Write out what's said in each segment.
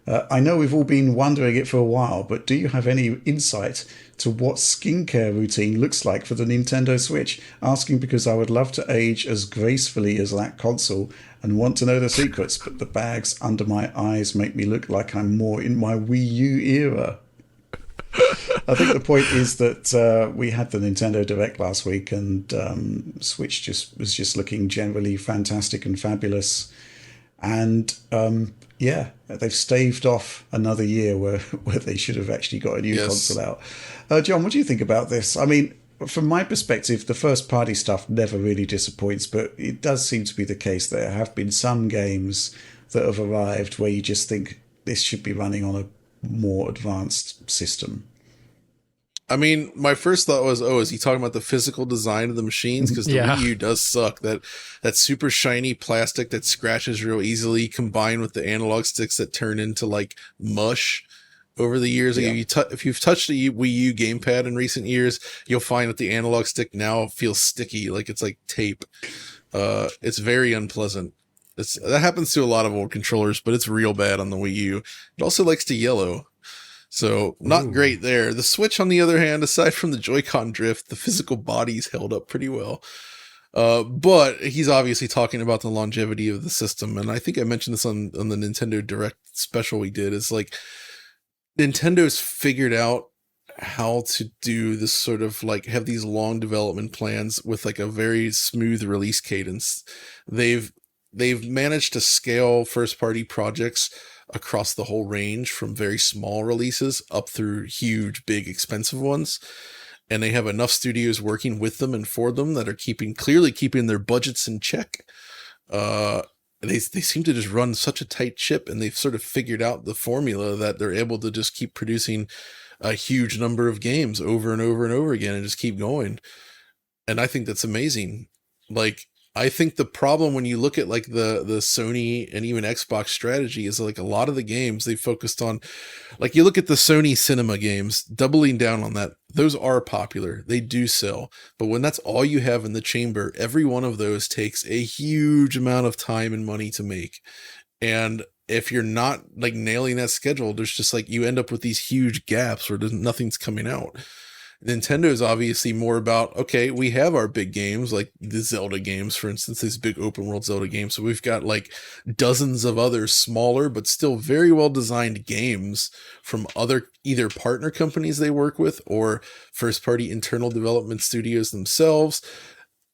I know we've all been wondering it for a while, but do you have any insight to what skincare routine looks like for the Nintendo Switch? Asking because I would love to age as gracefully as that console and want to know the secrets, but the bags under my eyes make me look like I'm more in my Wii U era. I think the point is that we had the Nintendo Direct last week, and Switch just was just looking generally fantastic and fabulous. And yeah, they've staved off another year where they should have actually got a new console Yes. out. John, what do you think about this? I mean, from my perspective, the first party stuff never really disappoints, but it does seem to be the case that there have been some games that have arrived where you just think this should be running on a more advanced system. I mean, my first thought was, oh, is he talking about the physical design of the machines? Because the Wii Yeah. U does suck. That super shiny plastic that scratches real easily, combined with the analog sticks that turn into like mush over the years. Like Yeah. if you've touched a Wii U gamepad in recent years, you'll find that the analog stick now feels sticky, like it's like tape. It's very unpleasant. That happens to a lot of old controllers, but it's real bad on the Wii U. It also likes to yellow. So not Ooh. great there. The Switch, on the other hand, aside from the Joy-Con drift, the physical body's held up pretty well. But he's obviously talking about the longevity of the system. And I think I mentioned this on the Nintendo Direct special we did. Is like Nintendo's figured out how to do this sort of like have these long development plans with like a very smooth release cadence. They've they've managed to scale first party projects across the whole range from very small releases up through huge, big, expensive ones. And they have enough studios working with them and for them that are clearly keeping their budgets in check. Uh, they seem to just run such a tight ship, and they've sort of figured out the formula that they're able to just keep producing a huge number of games over and over and over again and just keep going. And I think that's amazing. Like, I think the problem when you look at like the Sony and even Xbox strategy is like a lot of the games they focused on, like you look at the Sony cinema games, doubling down on that. Those are popular. They do sell. But when that's all you have in the chamber, every one of those takes a huge amount of time and money to make. And if you're not like nailing that schedule, there's just like you end up with these huge gaps where nothing's coming out. Nintendo is obviously more about, okay, we have our big games, like the Zelda games, for instance, these big open world Zelda games. So we've got like dozens of other smaller, but still very well designed games from other either partner companies they work with or first party internal development studios themselves.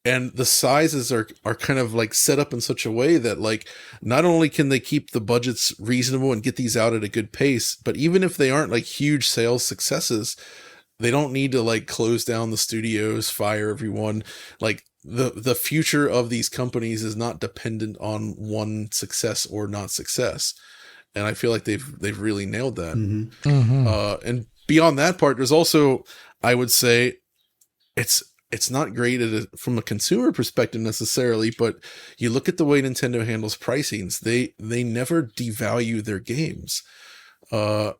And the sizes are kind of like set up in such a way that like not only can they keep the budgets reasonable and get these out at a good pace, but even if they aren't like huge sales successes, they don't need to like close down the studios, fire everyone. Like the future of these companies is not dependent on one success or not success. And I feel like they've really nailed that. Hmm. Hmm. And beyond that part, there's also, I would say, it's it's not great from a consumer perspective necessarily, but you look at the way Nintendo handles pricings, they never devalue their games. Uh,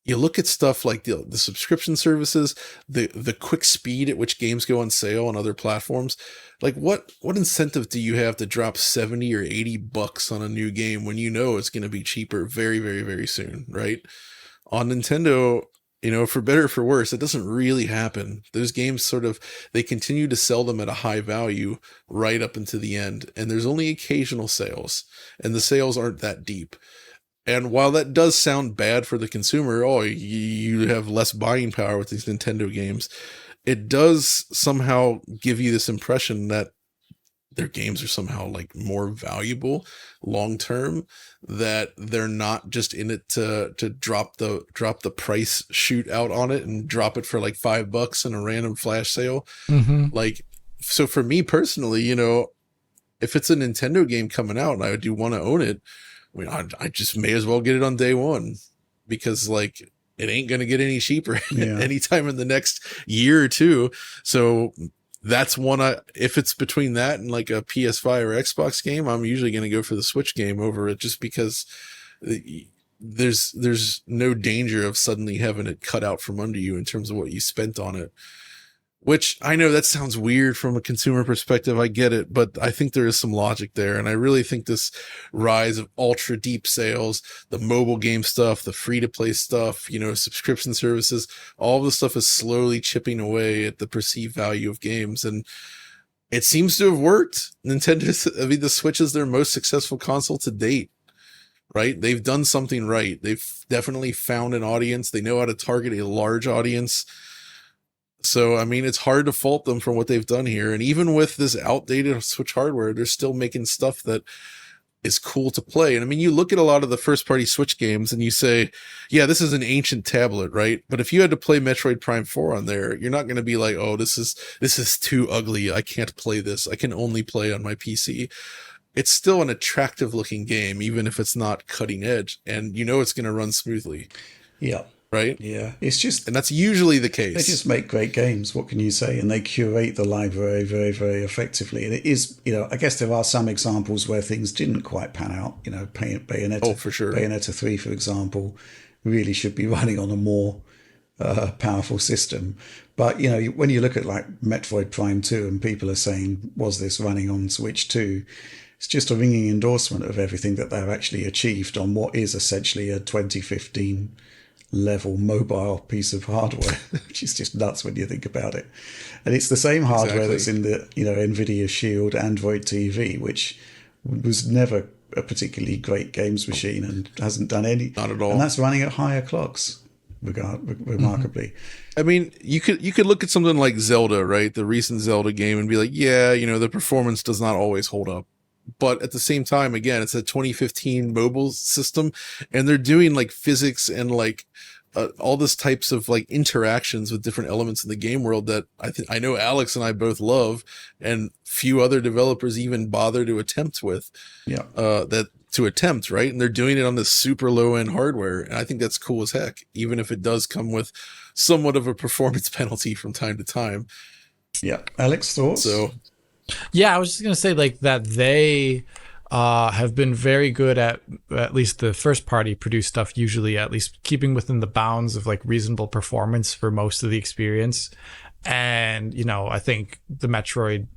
you look at stuff like the subscription services, the quick speed at which games go on sale on other platforms. Like what incentive do you have to drop 70 or 80 bucks on a new game when you know it's going to be cheaper very, very, very soon, right? On Nintendo, for better or for worse, it doesn't really happen. Those games sort of, they continue to sell them at a high value right up into the end. And there's only occasional sales, and the sales aren't that deep. And while that does sound bad for the consumer, oh, you have less buying power with these Nintendo games, it does somehow give you this impression that their games are somehow like more valuable long term, that they're not just in it to drop the price shoot out on it and drop it for like $5 in a random flash sale. Hmm. Like, so for me personally, if it's a Nintendo game coming out and I do want to own it, I mean, I just may as well get it on day one, because like it ain't going to get any cheaper Yeah. anytime in the next year or two. So that's one. If it's between that and like a PS5 or Xbox game, I'm usually going to go for the Switch game over it, just because there's no danger of suddenly having it cut out from under you in terms of what you spent on it. Which I know that sounds weird from a consumer perspective. I get it, but I think there is some logic there. And I really think this rise of ultra deep sales, the mobile game stuff, the free to play stuff, subscription services, all of the stuff is slowly chipping away at the perceived value of games. And it seems to have worked. The Switch is their most successful console to date, right? They've done something right. They've definitely found an audience. They know how to target a large audience. So, I mean, it's hard to fault them for what they've done here. And even with this outdated Switch hardware, they're still making stuff that is cool to play. And I mean, you look at a lot of the first party Switch games and you say, yeah, this is an ancient tablet, right? But if you had to play Metroid Prime 4 on there, you're not going to be like, oh, this is too ugly. I can't play this. I can only play on my PC. It's still an attractive looking game, even if it's not cutting edge, and it's going to run smoothly. Yeah. Right? Yeah. It's just... And that's usually the case. They just make great games. What can you say? And they curate the library very, very effectively. And it is, I guess there are some examples where things didn't quite pan out. Bayonetta. Oh, for sure. Bayonetta 3, for example, really should be running on a more powerful system. But, when you look at like Metroid Prime 2 and people are saying, was this running on Switch 2? It's just a ringing endorsement of everything that they've actually achieved on what is essentially a 2015 level mobile piece of hardware, which is just nuts when you think about it. And it's the same hardware that's in the NVIDIA Shield Android TV, which was never a particularly great games machine and hasn't done any. Not at all. And that's running at higher clocks, remarkably. Mm-hmm. I mean, you could look at something like Zelda, right? The recent Zelda game, and be like, yeah, the performance does not always hold up. But at the same time, again, it's a 2015 mobile system, and they're doing like physics and like all this types of like interactions with different elements in the game world that I know Alex and I both love, and few other developers even bother to attempt with. Yeah. Right? And they're doing it on this super low end hardware, and I think that's cool as heck, even if it does come with somewhat of a performance penalty from time to time. Yeah. Alex, thoughts? Yeah, I was just going to say like that they have been very good at least the first party produced stuff, usually at least keeping within the bounds of like reasonable performance for most of the experience. And, I think the Metroid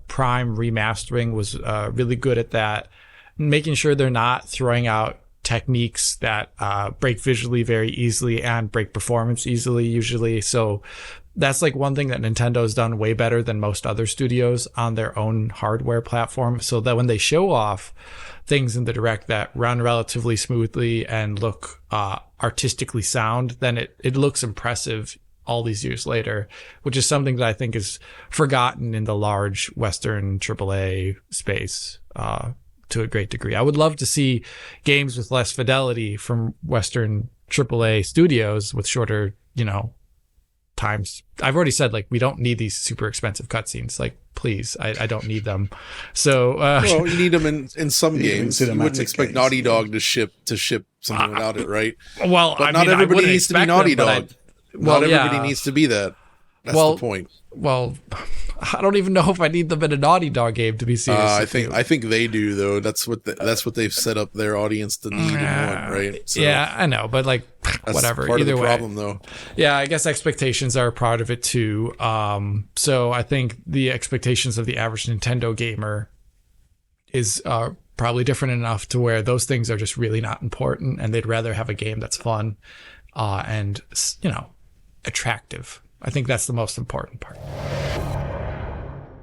Prime remastering was really good at that, making sure they're not throwing out techniques that break visually very easily and break performance easily usually. So that's like one thing that Nintendo's done way better than most other studios on their own hardware platform, so that when they show off things in the Direct that run relatively smoothly and look artistically sound, then it looks impressive all these years later, which is something that I think is forgotten in the large Western AAA space to a great degree. I would love to see games with less fidelity from Western AAA studios with shorter, times. I've already said, like, we don't need these super expensive cutscenes. Like, please, I don't need them. So, well, you need them in some games. You wouldn't expect games. Naughty Dog to ship something without it, right? Well, but not everybody needs to be Naughty Dog. Not everybody needs to be that. That's the point. Well, I don't even know if I need them in a Naughty Dog game, to be serious. I think they do, though. That's what they've set up their audience to need and want, right? So yeah, I know, but like, whatever. Part Either of the way, problem, though. Yeah, I guess expectations are a part of it too. So I think the expectations of the average Nintendo gamer is probably different enough to where those things are just really not important, and they'd rather have a game that's fun and attractive. I think that's the most important part.